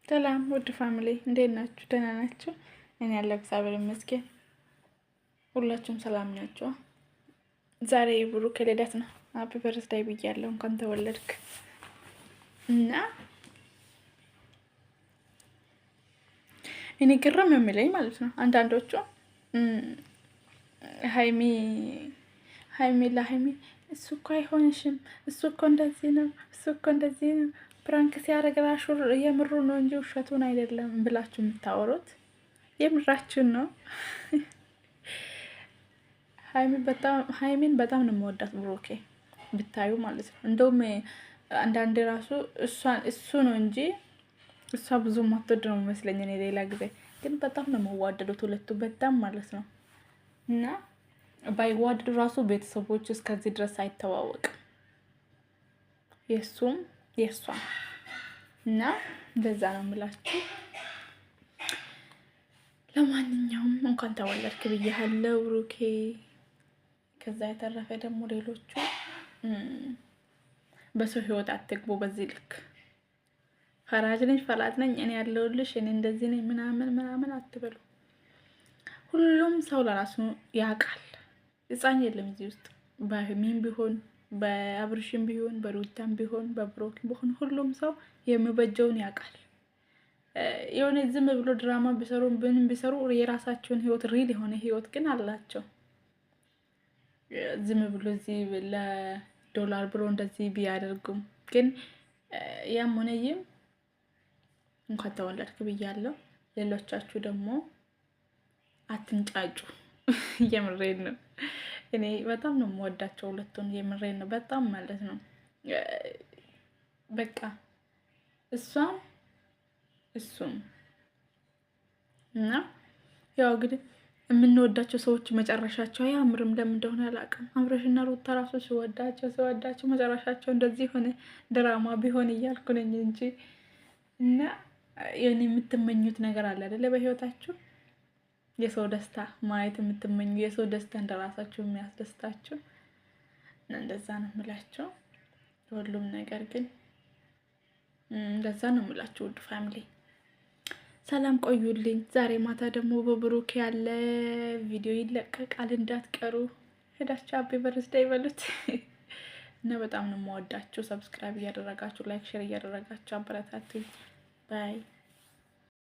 ሰላም ውድ ፋሚሊ እንዴት ናችሁ? ደህና ናችሁ? እኔ ያለው እግዚአብሔር ይመስገን። ሁላችሁም ሰላም ናችሁ? ዛሬ ብሩክ ልደት ነው። ሃፒ በርዝዴይ ብያለሁ። እንኳን ተወለድክ እና እኔ ግርም የሚለኝ ማለት ነው አንዳንዶቹ ሀይሚ ለሀይሚ እሱ እኮ አይሆንሽም፣ እሱ እኮ እንደዚህ ነው፣ እሱ እኮ እንደዚህ ነው ፕራንክ ሲያደርግ ራሱ የምሩ ነው እንጂ ውሸቱን አይደለም ብላችሁ የምታወሩት የምራችሁን ነው። ሀይሚን በጣም ነው የምወዳት ብሩኬ ብታዩ ማለት ነው። እንደውም አንዳንዴ ራሱ እሱ ነው እንጂ እሷ ብዙ ማትወድ ነው የሚመስለኝ። እኔ ሌላ ጊዜ ግን በጣም ነው የምዋደዱት ሁለቱ በጣም ማለት ነው። እና ባይዋደዱ ራሱ ቤተሰቦች እስከዚህ ድረስ አይተዋወቅም የእሱም የእሷም እና እንደዛ ነው የምላችሁ። ለማንኛውም እንኳን ተወለድክ ብያለሁ ብሩኬ። ከዛ የተረፈ ደግሞ ሌሎቹ በሰው ህይወት አትግቡ። በዚህ ልክ ፈራጅ ነኝ ፈላጭ ነኝ እኔ ያለሁልሽ እኔ እንደዚህ ነኝ ምናምን አትበሉ። ሁሉም ሰው ለራሱ ያውቃል። ህፃን የለም እዚህ ውስጥ በህሚም ቢሆን በአብርሽም ቢሆን በሩታም ቢሆን በብሮክም ቢሆን ሁሉም ሰው የሚበጀውን ያውቃል። የሆነ ዝም ብሎ ድራማ ቢሰሩ ምንም ቢሰሩ የራሳቸውን ህይወት ሪል የሆነ ህይወት ግን አላቸው። ዝም ብሎ እዚህ ለዶላር ብሎ እንደዚህ ቢያደርጉም ግን ያም ሆነ ይህም እንኳን ተወለድክ ብያለሁ። ሌሎቻችሁ ደግሞ አትንጫጩ። የምሬን ነው። እኔ በጣም ነው የምወዳቸው ሁለቱን። የምሬን ነው በጣም ማለት ነው። በቃ እሷም እሱም እና ያው እንግዲህ የምንወዳቸው ሰዎች መጨረሻቸው አያምርም። ለምን እንደሆነ አላውቅም። አብርሽና ሩታ ራሱ ሲወዳቸው መጨረሻቸው እንደዚህ ሆነ። ድራማ ቢሆን እያልኩ ነኝ እንጂ እና የሆነ የምትመኙት ነገር አለ አይደለ? በህይወታችሁ የሰው ደስታ ማየት የምትመኙ የሰው ደስታ እንደራሳችሁ የሚያስደስታችሁ እና እንደዛ ነው የምላቸው። ሁሉም ነገር ግን እንደዛ ነው የምላችሁ። ውድ ፋሚሊ ሰላም ቆዩልኝ። ዛሬ ማታ ደግሞ በብሩክ ያለ ቪዲዮ ይለቀቃል። እንዳትቀሩ ሄዳችሁ ሃፒ በርዝዴይ በሉት እና በጣም ነው የምወዳችሁ። ሰብስክራይብ እያደረጋችሁ ላይክ ሼር እያደረጋችሁ አበረታቱኝ። ባይ